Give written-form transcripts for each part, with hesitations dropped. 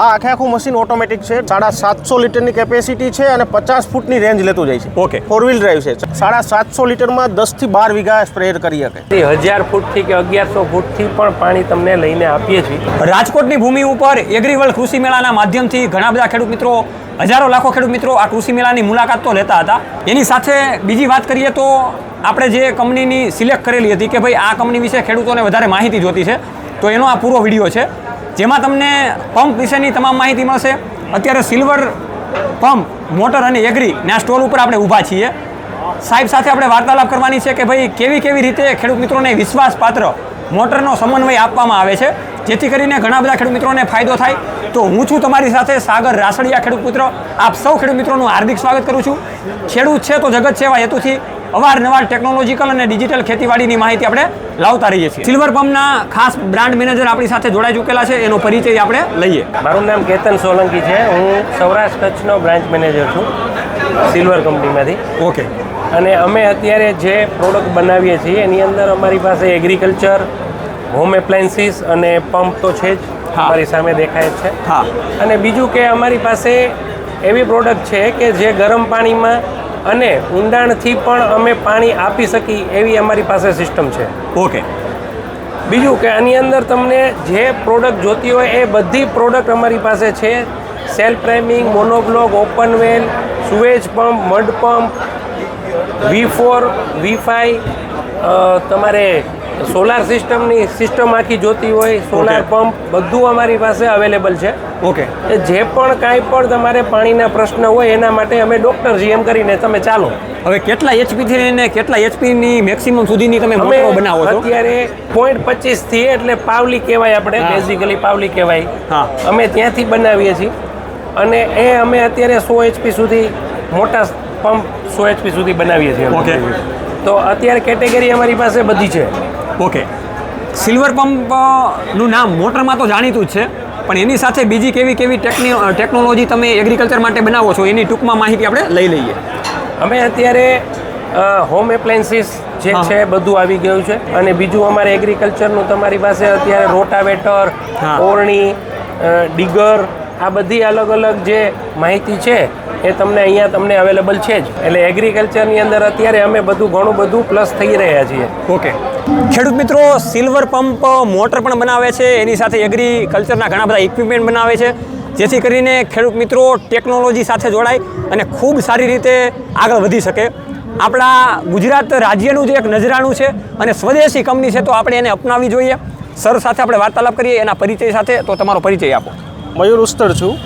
આ આખું machine automatic છે 750 લીટરની કેપેસિટી છે અને 50 ફૂટની રેન્જ લેતું જાય છે. ઓકે, 4 વ્હીલ ડ્રાઈવ છે. 750 લીટરમાં 10 થી 12 વીઘા સ્પ્રેયર કરી શકે. 1000 ફૂટથી કે 1100 ફૂટથી પણ પાણી તમને લઈને આપીએ છીએ. રાજકોટની ભૂમિ ઉપર એગ્રીવર્લ્ડ કૃષિ મેળાના માધ્યમથી ઘણા બધા ખેડૂત મિત્રો, હજારો લાખો ખેડૂત મિત્રો આ કૃષિ મેળાની મુલાકાત તો લેતા હતા. એની સાથે બીજી વાત કરીએ તો આપણે જે કંપનીની સિલેક્ટ કરેલી હતી કે ભાઈ આ કંપની વિશે ખેડૂતોને વધારે માહિતી જોતી છે, તો એનો આ પૂરો વિડીયો છે જેમાં તમને પંપ વિશેની તમામ માહિતી મળશે. અત્યારે સિલ્વર પંપ, મોટર અને એગ્રીના સ્ટોલ ઉપર આપણે ઊભા છીએ. સાહેબ સાથે આપણે વાર્તાલાપ કરવાની છે કે ભાઈ કેવી રીતે ખેડૂત મિત્રોને વિશ્વાસપાત્ર મોટરનો સમન્વય આપવામાં આવે છે જેથી કરીને ઘણા બધા ખેડૂત મિત્રોને ફાયદો થાય. તો હું છું તમારી સાથે સાગર રાસડિયા, ખેડૂત મિત્ર. આપ સૌ ખેડૂત મિત્રોનું હાર્દિક સ્વાગત કરું છું. ખેડૂત છે તો જગત છે એવા હેતુથી અવારનવાર ટેકનોલોજીકલ અને ડિજિટલ ખેતીવાડીની માહિતી આપણે લાવતા રહીએ છીએ. સિલ્વર પંપના ખાસ બ્રાન્ડ મેનેજર આપણી સાથે જોડાઈ ચૂકેલા છે, એનો પરિચય આપણે લઈએ. મારું નામ કેતન સોલંકી છે. હું સૌરાષ્ટ્ર કચ્છનો બ્રાન્ચ મેનેજર છું સિલ્વર કંપનીમાંથી. ઓકે. અને અમે અત્યારે જે પ્રોડક્ટ બનાવીએ છીએ એની અંદર અમારી પાસે એગ્રીકલ્ચર, હોમ એપ્લાયન્સીસ અને પંપ તો છે જ, અમારી સામે દેખાય જ છે. હા. અને બીજું કે અમારી પાસે એવી પ્રોડક્ટ છે કે જે ગરમ પાણીમાં અને ઊંડાણથી પણ અમે પાણી આપી શકી એવી અમારી પાસે સિસ્ટમ છે. ઓકે. બીજું કે આની અંદર તમને જે પ્રોડક્ટ જોતી હોય એ બધી પ્રોડક્ટ અમારી પાસે છે. Self priming, monoblock, open well, sewage pump, mud pump, V4, V5, તમારે સોલાર સિસ્ટમની સિસ્ટમ આખી જોતી હોય, સોલાર પંપ, બધું અમારી પાસે અવેલેબલ છે. ઓકે. જે પણ કાંઈ પણ તમારે પાણીના પ્રશ્ન હોય એના માટે અમે ડૉક્ટર એમ કરીને તમે ચાલો. હવે કેટલા એચપીથી લઈને કેટલા એચપીની મેક્સિમમ સુધીની તમે મોટરો બનાવો છો? અત્યારે 0.25 થી એટલે પાવલી કહેવાય, આપણે બેઝિકલી પાવલી કહેવાય. હા. અમે ત્યાંથી બનાવીએ છીએ અને એ અમે અત્યારે 100 HP સુધી મોટા પંપ 100 HP સુધી બનાવીએ છીએ. ઓકે. તો અત્યારે કેટેગરી અમારી પાસે બધી છે. ઓકે. સિલ્વર પંપનું નામ મોટરમાં તો જાણીતું જ છે, પણ એની સાથે બીજી કેવી ટેકનોલોજી તમે એગ્રીકલ્ચર માટે બનાવો છો એની ટૂંકમાં માહિતી આપણે લઈ લઈએ. અમે અત્યારે હોમ એપ્લાયન્સીસ જે છે બધું આવી ગયું છે. અને બીજું અમારે એગ્રીકલ્ચરનું તમારી પાસે અત્યારે રોટાવેટર, ઓરણી, ડીગર, આ બધી અલગ અલગ જે માહિતી છે એ તમને અવેલેબલ છે જ. એટલે એગ્રીકલ્ચરની અંદર અત્યારે અમે ઘણું બધું પ્લસ થઈ રહ્યા છીએ. ઓકે. ખેડૂત મિત્રો, સિલ્વર પંપ મોટર પણ બનાવે છે, એની સાથે એગ્રીકલ્ચરના ઘણા બધા ઇક્વિપમેન્ટ બનાવે છે જેથી કરીને ખેડૂત મિત્રો ટેકનોલોજી સાથે જોડાય અને ખૂબ સારી રીતે આગળ વધી શકે. આપણા ગુજરાત રાજ્યનું જે એક નજરાણું છે અને સ્વદેશી કંપની છે, તો આપણે એને અપનાવવી જોઈએ. સર સાથે આપણે વાર્તાલાપ કરીએ એના પરિચય સાથે. તો તમારો પરિચય આપો. મયુર ઉસ્તર છું,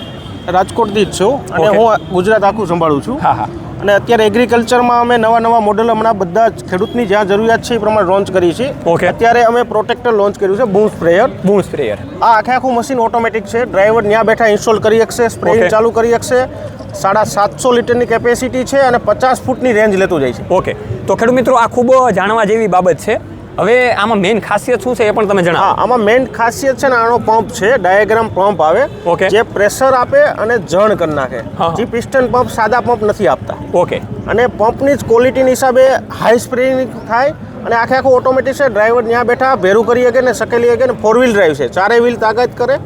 રાજકોટથી જ છું અને હું ગુજરાત આખું સંભાળું છું. હા હા. અને અત્યારે એગ્રીકલ્ચરમાં અમે નવા મોડલ હમણાં બધા જ ખેડૂતની જ્યાં જરૂરિયાત છે એ પ્રમાણે લોન્ચ કરી છે. ઓકે. અત્યારે અમે પ્રોટેક્ટર લોન્ચ કર્યું છે, બૂમ સ્પ્રેયર. આ આખું મશીન ઓટોમેટિક છે. ડ્રાઈવર ત્યાં બેઠા ઇન્સ્ટોલ કરી શકશે, સ્પ્રેઇંગ ચાલુ કરી શકશે. 750 લીટરની કેપેસિટી છે અને 50 ફૂટની રેન્જ લેતું જાય છે. ઓકે. તો ખેડૂત મિત્રો, આ ખૂબ જાણવા જેવી બાબત છે. હવે આમાં મેઇન ખાસિયત શું છે એ પણ તમે જણાવો. હા, આમાં મેઇન ખાસિયત છે ને આનો પંપ છે, ડાયાગ્રામ પંપ આવે. ઓકે. જે પ્રેશર આપે અને જણ કરી નાખે. જે પિસ્ટન પંપ સાદા પંપ નથી આપતા. ઓકે. અને પંપની જ ક્વોલિટીની હિસાબે હાઈ સ્પ્રેઇંગ થાય અને આખું ઓટોમેટિક છે. ડ્રાઈવર ત્યાં બેઠા ભેરું કરી શકે ને સકેલી શકે ને 4 વ્હીલ ડ્રાઈવ છે, 4 વ્હીલ તાકાત કરે.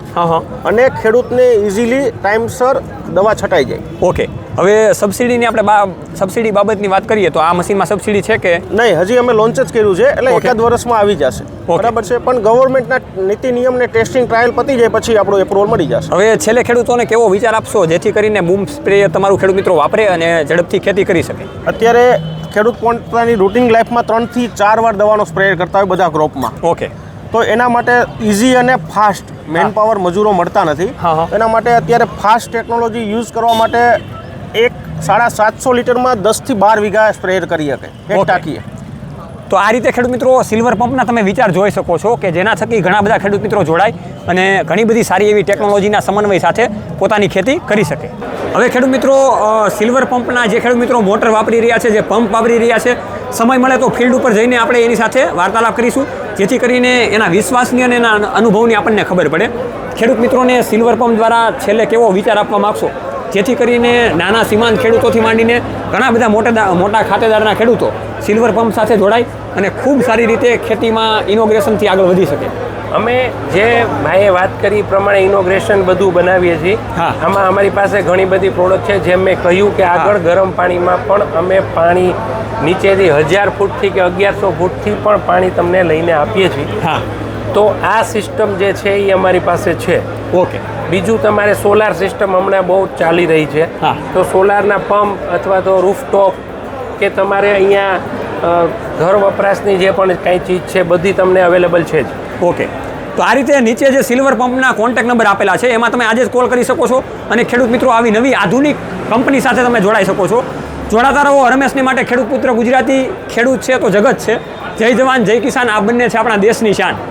અને ખેડૂતને ઇઝીલી ટાઈમસર દવા છટાઈ જાય. ઓકે. હવે સબસિડીની આપણે સબસિડી બાબતની વાત કરીએ તો આ મશીનમાં સબસિડી છે કે નહીં? હજી અમે લોન્ચ જ કર્યું છે, એટલે એકાદ વર્ષમાં આવી જશે. બરાબર છે, પણ ગવર્મેન્ટના નીતિ નિયમને ટેસ્ટિંગ ટ્રાયલ પતી જાય પછી આપણું એપ્રુવલ મળી જશે. હવે છેલ્લે ખેડૂતોને કેવો વિચાર આપશો જેથી કરીને બૂમ સ્પ્રેયર તમારું ખેડૂત મિત્રો વાપરે અને ઝડપથી ખેતી કરી શકે? અત્યારે ખેડૂત પોતાની રૂટિન લાઈફમાં 3 થી 4 વાર દવાનો સ્પ્રે કરતા હોય બધા ક્રોપમાં. ઓકે. તો એના માટે ઇઝી અને ફાસ્ટ મેન પાવર મજૂરો મળતા નથી. એના માટે અત્યારે ફાસ્ટ ટેકનોલોજી યુઝ કરવા માટે 750 લીટરમાં 10 થી 12 વીઘા સ્પ્રેયર કરી શકે એક ટાંકીએ. તો આ રીતે ખેડૂત મિત્રો સિલ્વર પંપના તમે વિચાર જોઈ શકો છો કે જેના થકી ઘણા બધા ખેડૂત મિત્રો જોડાય અને ઘણી બધી સારી એવી ટેકનોલોજીના સમન્વય સાથે પોતાની ખેતી કરી શકે. હવે ખેડૂત મિત્રો, સિલ્વર પંપના જે ખેડૂત મિત્રો મોટર વાપરી રહ્યા છે, જે પંપ વાપરી રહ્યા છે, સમય મળે તો ફિલ્ડ ઉપર જઈને આપણે એની સાથે વાર્તાલાપ કરીશું જેથી કરીને એના વિશ્વાસની અને એના અનુભવની આપણને ખબર પડે. ખેડૂત મિત્રોને સિલ્વર પંપ દ્વારા છેલ્લે કેવો વિચાર આપવા માગશો જેથી કરીને નાના સીમાંત ખેડૂતોથી માંડીને ઘણા બધા મોટા ખાતેદારના ખેડૂતો સિલ્વર પંપ સાથે જોડાય અને ખૂબ સારી રીતે ખેતીમાં ઇનોગ્રેશનથી આગળ વધી શકે? અમે જે ભાઈએ વાત કરી એ પ્રમાણે ઇનોગ્રેશન બધું બનાવીએ છીએ. હા. આમાં અમારી પાસે ઘણી બધી પ્રોડક્ટ છે. જેમ મેં કહ્યું કે આગળ ગરમ પાણીમાં પણ અમે પાણી નીચેથી 1000 ફૂટથી કે 1100 ફૂટથી પણ પાણી તમને લઈને આપીએ છીએ. હા. તો આ સિસ્ટમ જે છે એ અમારી પાસે છે. ઓકે. બીજું તમારે સોલાર સિસ્ટમ હમણાં બહુ ચાલી રહી છે. હા. તો સોલારના પંપ અથવા તો રૂફટોપ કે તમારે અહીંયા ઘર વપરાશની જે પણ કાંઈ ચીજ છે બધી તમને અવેલેબલ છે જ. ઓકે. તો આ રીતે નીચે જે સિલ્વર પંપના કોન્ટેક્ટ નંબર આપેલા છે એમાં તમે આજે જ કોલ કરી શકો છો અને ખેડૂત મિત્રો આવી નવી આધુનિક કંપની સાથે તમે જોડાઈ શકો છો. જોડાતા રહો. રમેશની માટે ખેડૂત પુત્ર ગુજરાતી ખેડૂત છે તો જગત છે. જય જવાન જય કિસાન આ બંને છે આપણા દેશની શાન.